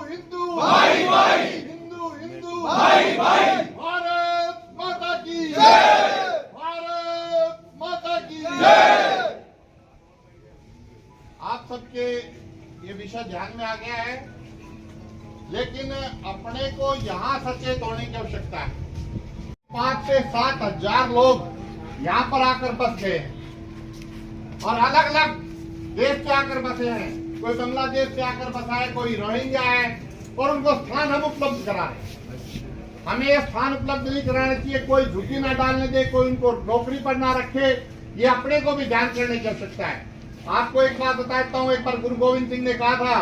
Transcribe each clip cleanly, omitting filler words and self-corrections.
हिंदू भाई भाई, हिंदू हिंदू भाई भाई, भारत माता की जय, भारत माता की जय। आप सबके ये विषय ध्यान में आ गया है, लेकिन अपने को यहाँ सचेत होने की आवश्यकता है। 5 से 7 हजार लोग यहाँ पर आकर बस गए हैं और अलग अलग देश से आकर बसे हैं। कोई बांग्लादेश से आकर बसा है, कोई रोहिंग्या है, और उनको स्थान हम उपलब्ध करा रहे हैं। हमें ये स्थान उपलब्ध नहीं कराना चाहिए। कोई झुकी ना डालने दे, कोई उनको नौकरी पर ना रखे। ये अपने को भी ध्यान करने की आवश्यकता है। आपको एक बात बताता हूँ, एक बार गुरु गोविंद सिंह ने कहा था,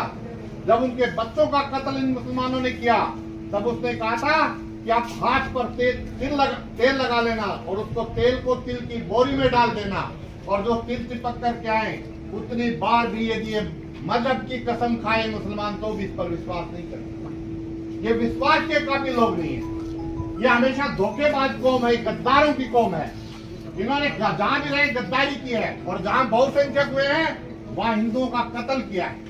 जब उनके बच्चों का कत्ल इन मुसलमानों ने किया, तब उसने कहा था कि आप हाथ पर तेल लगा लेना और उसको तेल को तिल की बोरी में डाल देना, और जो तिल चिपक कर के आए उतनी बार भी यदि ये मजहब की कसम खाए मुसलमान तो भी इस पर विश्वास नहीं करते। ये विश्वास के काबिल लोग नहीं है। ये हमेशा धोखेबाज कौम है, गद्दारों की कौम है। इन्होंने जहां भी रहे गद्दारी की है, और जहां बहुसंख्यक हुए हैं वहां हिंदुओं का कत्ल किया है।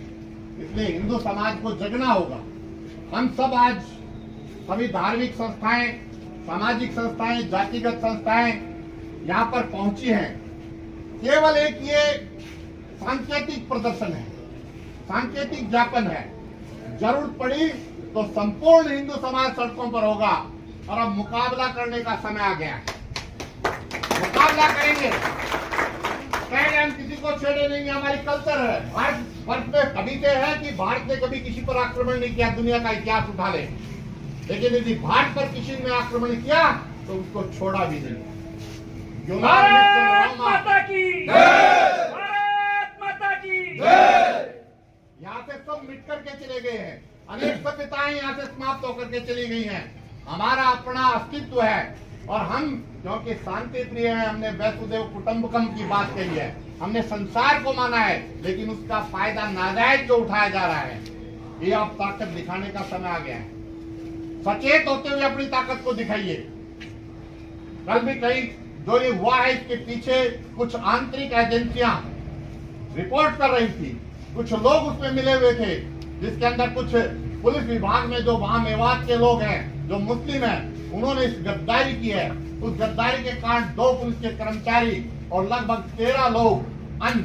इसलिए हिंदू समाज को जगना होगा। हम सब आज सभी धार्मिक संस्थाएं, सामाजिक संस्थाएं, जातिगत संस्थाएं यहाँ पर पहुंची हैं। केवल एक ये सांकेतिक प्रदर्शन है, सांकेतिक ज्ञापन है। जरूरत पड़ी तो संपूर्ण हिंदू समाज सड़कों पर होगा, और अब मुकाबला करने का समय आ गया है। मुकाबला करेंगे, कहेंगे हम किसी को छेड़े नहीं, हमारी कल्चर है। भारत में कभी से है कि भारत ने कभी किसी पर आक्रमण नहीं किया, दुनिया का इतिहास उठा ले। लेकिन यदि भारत पर किसी ने आक्रमण किया तो उसको छोड़ा भी नहीं। भारत माता की जय, भारत माता की जय। यहाँ से सब मिट करके चले गए हैं। अनेक सभ्यताएं यहाँ से समाप्त होकर के चली गई हैं। हमारा अपना अस्तित्व है, और हम क्योंकि शांति प्रिय हैं, हमने वसुदेव कुटुंबकम की बात कही है। हमने संसार को माना है, लेकिन उसका फायदा नाजायज जो उठाया जा रहा है, ये अब ताकत दिखाने का समय आ गया है। सचेत होते हुए अपनी ताकत को दिखाइए। कल भी कहीं जो ये हुआ है, इसके पीछे कुछ आंतरिक एजेंसियां रिपोर्ट कर रही थी। कुछ लोग उसमें मिले हुए थे, जिसके अंदर कुछ पुलिस विभाग में जो वहां मेवात के लोग हैं, जो मुस्लिम हैं, उन्होंने इस गद्दारी की है। उस गद्दारी के कारण 2 पुलिस के कर्मचारी और लगभग 13 लोग अन्य,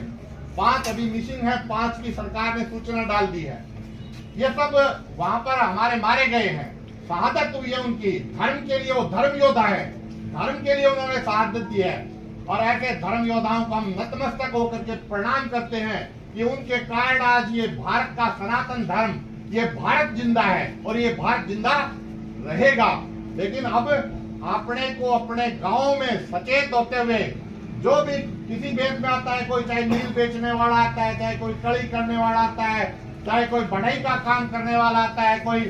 5 अभी मिसिंग है, 5 की सरकार ने सूचना डाल दी है। ये सब वहां पर हमारे मारे गए हैं, शहादत हुई है उनकी। धर्म के लिए वो धर्म योद्धा है, धर्म के लिए उन्होंने शहादत दी है। और ऐसे धर्म योद्धाओं को हम नतमस्तक होकर के प्रणाम करते हैं कि उनके कारण आज ये भारत का सनातन धर्म, ये भारत जिंदा है, और ये भारत जिंदा रहेगा। लेकिन अब अपने को अपने गांव में सचेत होते हुए, जो भी किसी बेच में आता है, कोई चाहे नील बेचने वाला आता है, चाहे कोई कड़ी करने वाला आता है, चाहे कोई बढ़ई का काम करने वाला आता है, कोई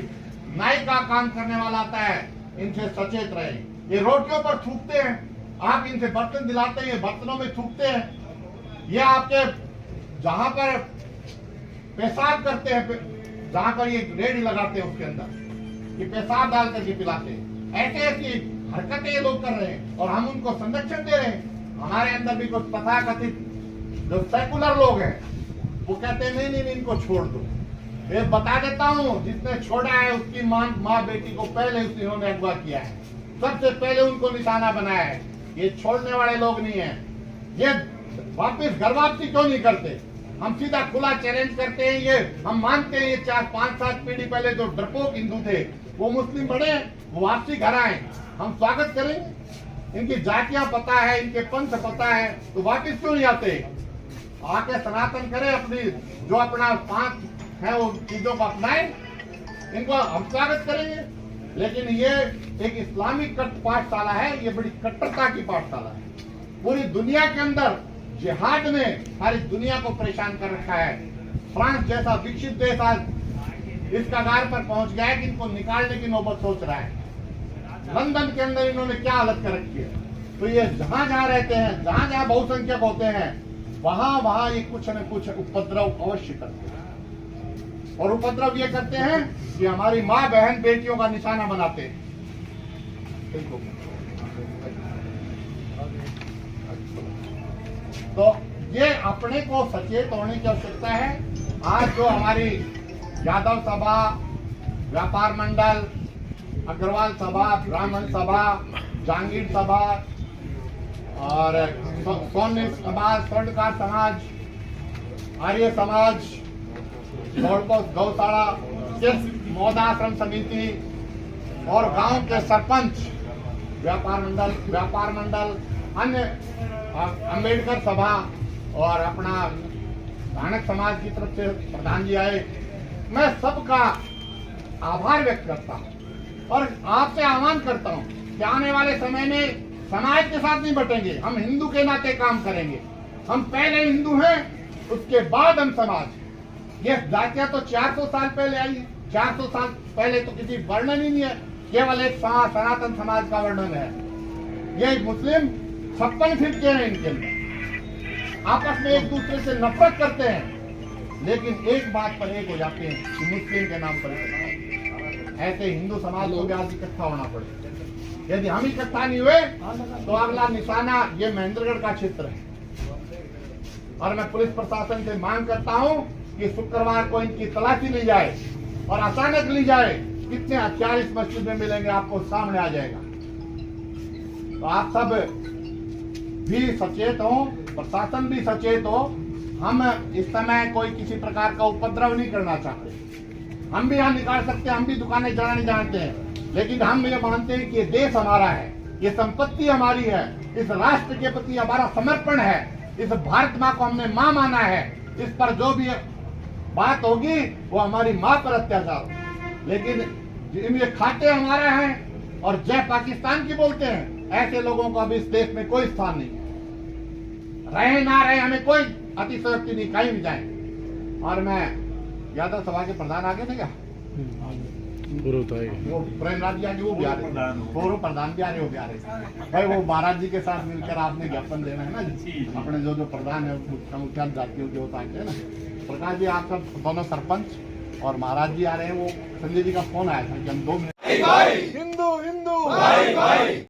नाई का काम करने वाला आता है, इनसे सचेत रहे। ये रोटियों पर थूकते हैं, आप इनसे बर्तन दिलाते हैं, बर्तनों में थूकते हैं। ये आपके जहां पर पेशाब करते हैं, जहां पर ये रेडी लगाते हैं, उसके अंदर ये पेशाब डाल करके पिलाते हैं। ऐसे ऐसी हरकतें ये लोग कर रहे हैं, और हम उनको संरक्षण दे रहे हैं। हमारे अंदर भी कुछ तथाकथित जो सेकुलर लोग हैं, वो कहते हैं नहीं नहीं नहीं, इनको छोड़ दो। ये बता देता हूँ, जिसने छोड़ा है उसकी माँ बेटी को पहले उन्होंने अगवा किया है, सबसे पहले उनको निशाना बनाया है। ये छोड़ने वाले लोग नहीं है। ये वापिस घर वापसी क्यों नहीं करते? हम सीधा खुला चैलेंज करते हैं। ये हम मानते हैं, ये 4-5-7 पीढ़ी पहले जो डरपोक हिंदू थे, वो मुस्लिम बने, वो वापसी घर आए, हम स्वागत करेंगे। इनकी जातियां पता है, इनके पंथ पता है, तो वापिस क्यों नहीं आते? आके सनातन करें, अपनी जो अपना पंथ है वो चीजों को अपनाएं, इनको हम स्वागत करेंगे। लेकिन ये एक इस्लामिक पाठशाला है, ये बड़ी कट्टरता की पाठशाला है। पूरी दुनिया के अंदर जिहाद ने सारी दुनिया को परेशान कर रखा है। फ्रांस जैसा विकसित देश आज इस कगार पर पहुंच गया है कि इनको निकालने की नौबत सोच रहा है। लंदन के अंदर इन्होंने क्या हालत कर रखी है। तो ये जहां जहां रहते हैं, जहां जहां बहुसंख्यक होते हैं, वहां वहां ये कुछ न कुछ उपद्रव अवश्य करते हैं। और उपद्रव ये करते हैं कि हमारी माँ बहन बेटियों का निशाना बनाते हैं। तो ये अपने को सचेत होने की आवश्यकता है। आज जो हमारी यादव सभा, व्यापार मंडल, अग्रवाल सभा, ब्राह्मण सभा, जहांगीर सभा और सोनी समाज, स्वर्णकार समाज, आर्य समाज, गौशाला, मोदाश्रम समिति और गांव के सरपंच, व्यापार मंडल, अन्य अम्बेडकर सभा और अपना धानक समाज की तरफ से प्रधान जी आए। मैं सबका आभार व्यक्त करता हूं और आपसे आह्वान करता हूं कि आने वाले समय में समाज के साथ नहीं बटेंगे, हम हिंदू के नाते काम करेंगे। हम पहले हिंदू हैं, उसके बाद हम समाज। ये जातियां तो 400 साल पहले आई है। 400 साल पहले तो किसी वर्णन ही नहीं है, केवल एक सनातन समाज का वर्णन है। ये मुस्लिम 56 फिरके हैं, इनके अंदर आपस में एक दूसरे से नफरत करते हैं, लेकिन एक बात पर एक हो जाते हैं कि मुस्लिम के नाम पर। ऐसे हिंदू समाज को भी आज इकट्ठा होना पड़ेगा। यदि हम इकट्ठा नहीं हुए तो अगला निशाना ये महेंद्रगढ़ का क्षेत्र है। और मैं पुलिस प्रशासन से मांग करता हूं कि शुक्रवार को इनकी तलाशी ली जाए और अचानक ली जाए। कितने हथियार इस मस्जिद में मिलेंगे आपको सामने आ जाएगा। तो आप सब भी सचेत हो, प्रशासन भी सचेत हो। हम इस समय कोई किसी प्रकार का उपद्रव नहीं करना चाहते। हम भी यहाँ निकाल सकते हैं, हम भी दुकानें जलाने जानते हैं, लेकिन हम ये मानते हैं कि ये देश हमारा है, ये संपत्ति हमारी है, इस राष्ट्र के प्रति हमारा समर्पण है, इस भारत माँ को हमने माँ माना है। इस पर जो भी बात होगी वो हमारी माँ पर अत्याचार हो। लेकिन ये खाते हमारे हैं और जय पाकिस्तान की बोलते हैं, ऐसे लोगों को अभी इस देश में कोई स्थान नहीं है। रहे ना रहे हमें कोई अतिशयोक्ति नहीं, कहीं भी जाए। और मैं यादव सभा के प्रधान आगे थे क्या, वो प्रेमराज जी आगे, वो भी आ रहे, पूर्व प्रधान भी आ रहे, वो भी आ रहे भाई। वो महाराज जी के साथ मिलकर आपने ज्ञापन देना है ना जी, अपने जो प्रधान है मुख्य जातियों के होता है ना। प्रकाश जी आप सब दोनों सरपंच और महाराज जी आ रहे हैं। वो संजय जी का फोन आया था कि हम 2 मिनट भाई हिंदू हिंदू भाई भाई